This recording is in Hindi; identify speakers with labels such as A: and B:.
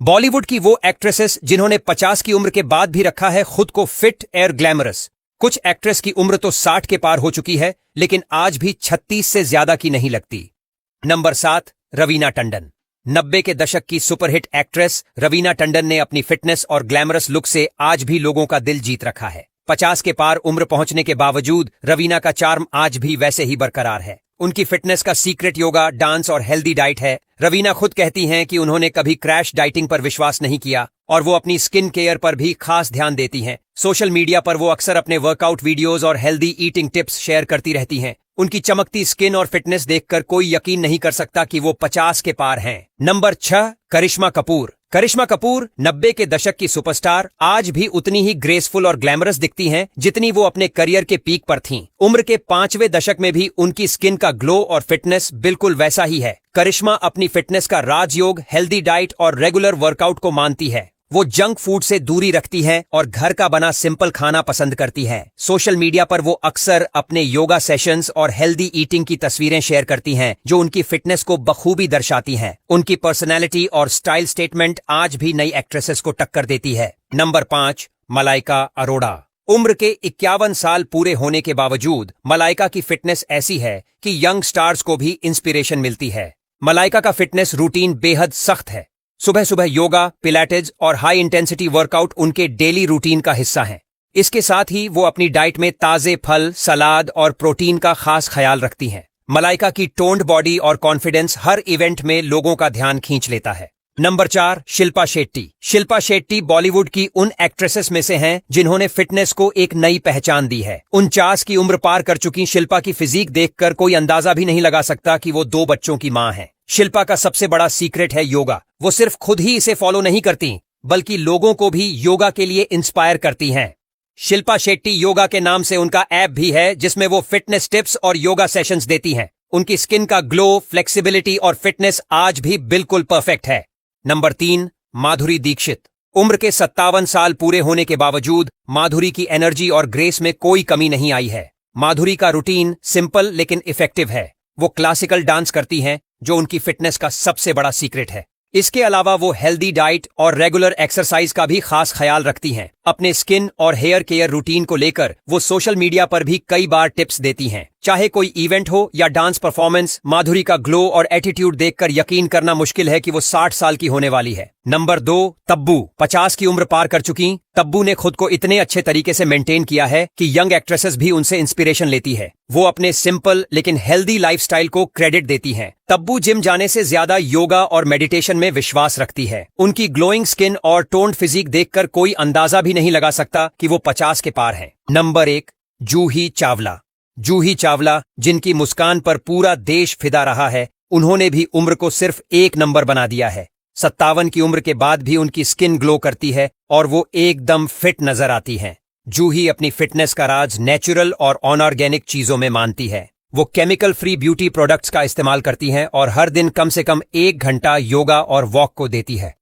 A: बॉलीवुड की वो एक्ट्रेसेस जिन्होंने 50 की उम्र के बाद भी रखा है खुद को फिट और ग्लैमरस। कुछ एक्ट्रेस की उम्र तो 60 के पार हो चुकी है, लेकिन आज भी 36 से ज्यादा की नहीं लगती। नंबर 7, रवीना टंडन। 90 के दशक की सुपरहिट एक्ट्रेस रवीना टंडन ने अपनी फिटनेस और ग्लैमरस लुक से आज भी लोगों का दिल जीत रखा है। 50 के पार उम्र पहुंचने के बावजूद रवीना का चार्म आज भी वैसे ही बरकरार है। उनकी फिटनेस का सीक्रेट योगा, डांस और हेल्दी डाइट है। रवीना खुद कहती हैं कि उन्होंने कभी क्रैश डाइटिंग पर विश्वास नहीं किया और वो अपनी स्किन केयर पर भी खास ध्यान देती हैं। सोशल मीडिया पर वो अक्सर अपने वर्कआउट वीडियोस और हेल्दी ईटिंग टिप्स शेयर करती रहती हैं। उनकी चमकती स्किन और फिटनेस देखकर कोई यकीन नहीं कर सकता कि वो 50 के पार हैं। नंबर 6, करिश्मा कपूर। करिश्मा कपूर 90 के दशक की सुपरस्टार आज भी उतनी ही ग्रेसफुल और ग्लैमरस दिखती हैं जितनी वो अपने करियर के पीक पर थीं। उम्र के 5वें दशक में भी उनकी स्किन का ग्लो और फिटनेस बिल्कुल वैसा ही है। करिश्मा अपनी फिटनेस का राजयोग, हेल्दी डाइट और रेगुलर वर्कआउट को मानती है। वो जंक फूड से दूरी रखती है और घर का बना सिंपल खाना पसंद करती है। सोशल मीडिया पर वो अक्सर अपने योगा सेशंस और हेल्दी ईटिंग की तस्वीरें शेयर करती हैं, जो उनकी फिटनेस को बखूबी दर्शाती हैं। उनकी पर्सनैलिटी और स्टाइल स्टेटमेंट आज भी नई एक्ट्रेसेस को टक्कर देती है। नंबर 5, मलाइका अरोड़ा। उम्र के 51 साल पूरे होने के बावजूद मलाइका की फिटनेस ऐसी है कि यंग स्टार्स को भी इंस्पिरेशन मिलती है। मलाइका का फिटनेस रूटीन बेहद सख्त है। सुबह सुबह योगा, पिलाटेज और हाई इंटेंसिटी वर्कआउट उनके डेली रूटीन का हिस्सा है। इसके साथ ही वो अपनी डाइट में ताजे फल, सलाद और प्रोटीन का खास ख्याल रखती हैं। मलाइका की टोन्ड बॉडी और कॉन्फिडेंस हर इवेंट में लोगों का ध्यान खींच लेता है। नंबर 4, शिल्पा शेट्टी। शिल्पा शेट्टी बॉलीवुड की उन एक्ट्रेसेस में से हैं जिन्होंने फिटनेस को एक नई पहचान दी है। 49 की उम्र पार कर चुकी शिल्पा की फिजिक देखकर कोई अंदाजा भी नहीं लगा सकता कि वो 2 बच्चों की मां हैं। शिल्पा का सबसे बड़ा सीक्रेट है योगा। वो सिर्फ खुद ही इसे फॉलो नहीं करती, बल्कि लोगों को भी योगा के लिए इंस्पायर करती हैं। शिल्पा शेट्टी योगा के नाम से उनका ऐप भी है, जिसमें वो फिटनेस टिप्स और योगा सेशंस देती हैं। उनकी स्किन का ग्लो, फ्लेक्सिबिलिटी और फिटनेस आज भी बिल्कुल परफेक्ट है। नंबर 3, माधुरी दीक्षित। उम्र के 57 साल पूरे होने के बावजूद माधुरी की एनर्जी और ग्रेस में कोई कमी नहीं आई है। माधुरी का रूटीन सिंपल लेकिन इफेक्टिव है। वो क्लासिकल डांस करती हैं, जो उनकी फिटनेस का सबसे बड़ा सीक्रेट है। इसके अलावा वो हेल्दी डाइट और रेगुलर एक्सरसाइज का भी खास ख्याल रखती हैं। अपने स्किन और हेयर केयर रूटीन को लेकर वो सोशल मीडिया पर भी कई बार टिप्स देती हैं। चाहे कोई इवेंट हो या डांस परफॉर्मेंस, माधुरी का ग्लो और एटीट्यूड देखकर यकीन करना मुश्किल है कि वो 60 साल की होने वाली है। नंबर 2, तब्बू। 50 की उम्र पार कर चुकी तब्बू ने खुद को इतने अच्छे तरीके से मेंटेन किया है कि यंग एक्ट्रेसेस भी उनसे इंस्पिरेशन लेती है। वो अपने सिंपल लेकिन हेल्दी लाइफस्टाइल को क्रेडिट देती हैं। तब्बू जिम जाने से ज्यादा योगा और मेडिटेशन में विश्वास रखती है। उनकी ग्लोइंग स्किन और टोन्ड फिजिक देखकर कोई अंदाजा भी नहीं लगा सकता कि वो 50 के पार हैं। नंबर 1, जूही चावला। जूही चावला, जिनकी मुस्कान पर पूरा देश फिदा रहा है, उन्होंने भी उम्र को सिर्फ 1 नंबर बना दिया है। 57 की उम्र के बाद भी उनकी स्किन ग्लो करती है और वो एकदम फिट नजर आती हैं। जूही अपनी फिटनेस का राज नेचुरल और अनऑर्गेनिक चीजों में मानती है। वो केमिकल फ्री ब्यूटी प्रोडक्ट्स का इस्तेमाल करती हैं और हर दिन कम से कम 1 घंटा योगा और वॉक को देती है।